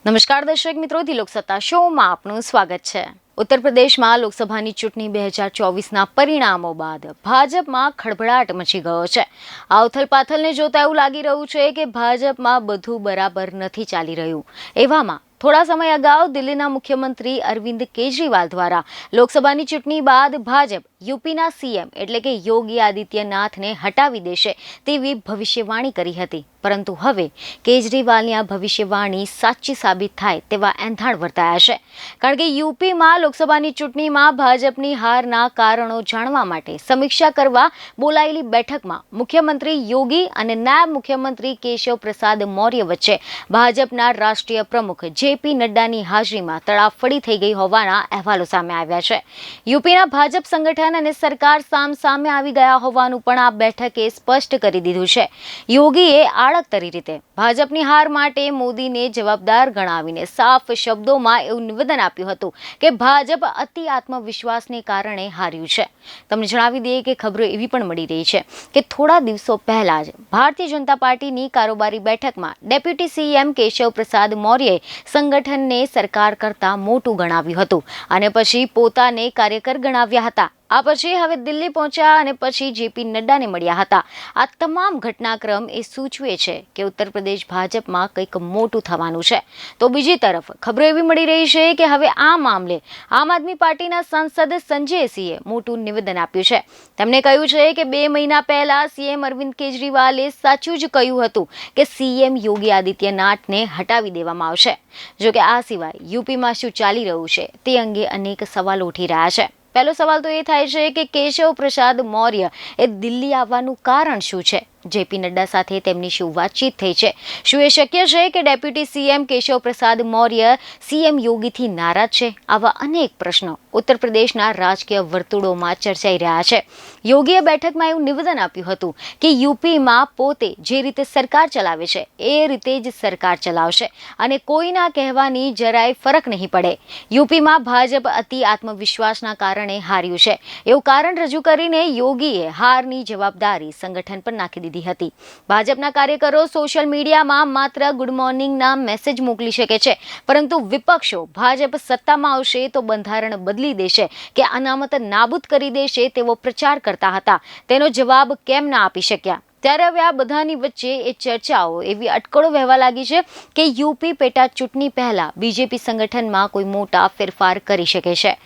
નમસ્કાર દર્શક મિત્રો, લોકસત્તા શોમાં આપનું સ્વાગત છે। ઉત્તર પ્રદેશમાં લોકસભાની ચૂંટણી 2024ના પરિણામો બાદ ભાજપમાં ખળભળાટ મચી ગયો છે। આ ઉથલપાથલને જોતા એવું લાગી રહ્યું છે કે ભાજપમાં બધું બરાબર નથી ચાલી રહ્યું। એવામાં થોડા સમય અગાઉ દિલ્હીના મુખ્યમંત્રી અરવિંદ કેજરીવાલ દ્વારા લોકસભાની ચૂંટણી બાદ ભાજપ યુપીના સીએમ એટલે કે યોગી આદિત્યનાથને હટાવી દેશે તેવી ભવિષ્યવાણી કરી હતી, પરંતુ હવે કેજરીવાલની આ ભવિષ્યવાણી સાચી સાબિત થાય તેવા એંધાણ વર્તાયા છે। કારણ કે યુપીમાં લોકસભાની ચૂંટણીમાં ભાજપની હારના કારણો જાણવા માટે સમીક્ષા કરવા બોલાયેલી બેઠકમાં મુખ્યમંત્રી યોગી અને નાયબ મુખ્યમંત્રી કેશવ પ્રસાદ મૌર્ય વચ્ચે ભાજપના રાષ્ટ્રીય પ્રમુખ જેપી નડ્ડાની હાજરીમાં તડાફડી થઈ ગઈ હોવાના અહેવાલો સામે આવ્યા છે। યુપીના ભાજપ સંગઠન અને સરકાર સામે આવી ગયા હોવાનું પણ આ બેઠકે સ્પષ્ટ કરી દીધું છે। યોગીએ આડકતરી રીતે ભાજપની હાર માટે મોદીને જવાબદાર ગણાવીને સાફ શબ્દોમાં એવું નિવેદન આપ્યું હતું કે ભાજપ અતિ આત્મવિશ્વાસને કારણે હાર્યું છે। તમને જણાવી દઈએ કે ખબરો એવી પણ મળી રહી છે કે થોડા દિવસો પહેલા જ ભારતીય જનતા પાર્ટીની કારોબારી બેઠકમાં ડેપ્યુટી સીએમ કેશવ પ્રસાદ મૌર્યએ સંગઠનને સરકાર કરતા મોટું ગણાવ્યું હતું અને પછી પોતાને કાર્યકર ગણાવ્યા હતા। આ પછી હવે દિલ્હી પહોંચ્યા અને પછી જેપી નડ્ડાને મળ્યા હતા। આ તમામ ઘટનાક્રમ એ સૂચવે છે કે ઉત્તર પ્રદેશ ભાજપમાં કંઈક મોટું થવાનું છે। તો બીજી તરફ ખબરો એવી મળી રહી છે કે હવે આ મામલે આમ આદમી પાર્ટીના સાંસદ સંજય સિંહે મોટું નિવેદન આપ્યું છે। તેમણે કહ્યું છે કે 2 મહિના પહેલા સીએમ અરવિંદ કેજરીવાલે સાચું જ કહ્યું હતું કે સીએમ યોગી આદિત્યનાથને હટાવી દેવામાં આવશે। જોકે આ સિવાય યુપીમાં શું ચાલી રહ્યું છે તે અંગે અનેક સવાલો ઉઠી રહ્યા છે। પહેલો સવાલ તો એ થાય છે કે કેશવ પ્રસાદ મૌર્ય એ દિલ્હી આવવાનું કારણ શું છે? જેપી નડ્ડા સાથે તેમની શું વાતચીત થઈ છે? શું એ શક્ય છે કે ડેપ્યુટી સીએમ કેશવ પ્રસાદ મૌર્ય સીએમ યોગીથી નારાજ છે? આવા અનેક પ્રશ્નો ઉત્તર પ્રદેશના રાજકીય વર્તુળોમાં ચર્ચાઈ રહ્યા છે। યોગીએ બેઠકમાં એવું નિવેદન આપ્યું હતું કે યુપીમાં પોતે જે રીતે સરકાર ચલાવે છે એ રીતે જ સરકાર ચલાવશે અને કોઈના કહેવાની જરાય ફરક નહીં પડે। યુપીમાં ભાજપ અતિ આત્મવિશ્વાસના કારણે હાર્યું છે એવું કારણ રજૂ કરીને યોગીએ હારની જવાબદારી સંગઠન પર નાખી દીધી હતી। ભાજપના કાર્યકરો સોશિયલ મીડિયામાં માત્ર ગુડ મોર્નિંગના મેસેજ મોકલી શકે છે, પરંતુ વિપક્ષો ભાજપ સત્તામાં આવશે તો બંધારણ બદલી દેશે કે અનામત નાબૂદ કરી દેશે તેવો પ્રચાર કરતા હતા। તેનો જવાબ કેમ ના આપી શક્યા? ત્યારે હવે આ બધાની વચ્ચે એ ચર્ચાઓ એવી અટકળો વહેવા લાગી છે કે યુપી પેટા ચૂંટણી પહેલા બીજેપી સંગઠનમાં કોઈ મોટા ફેરફાર કરી શકે છે।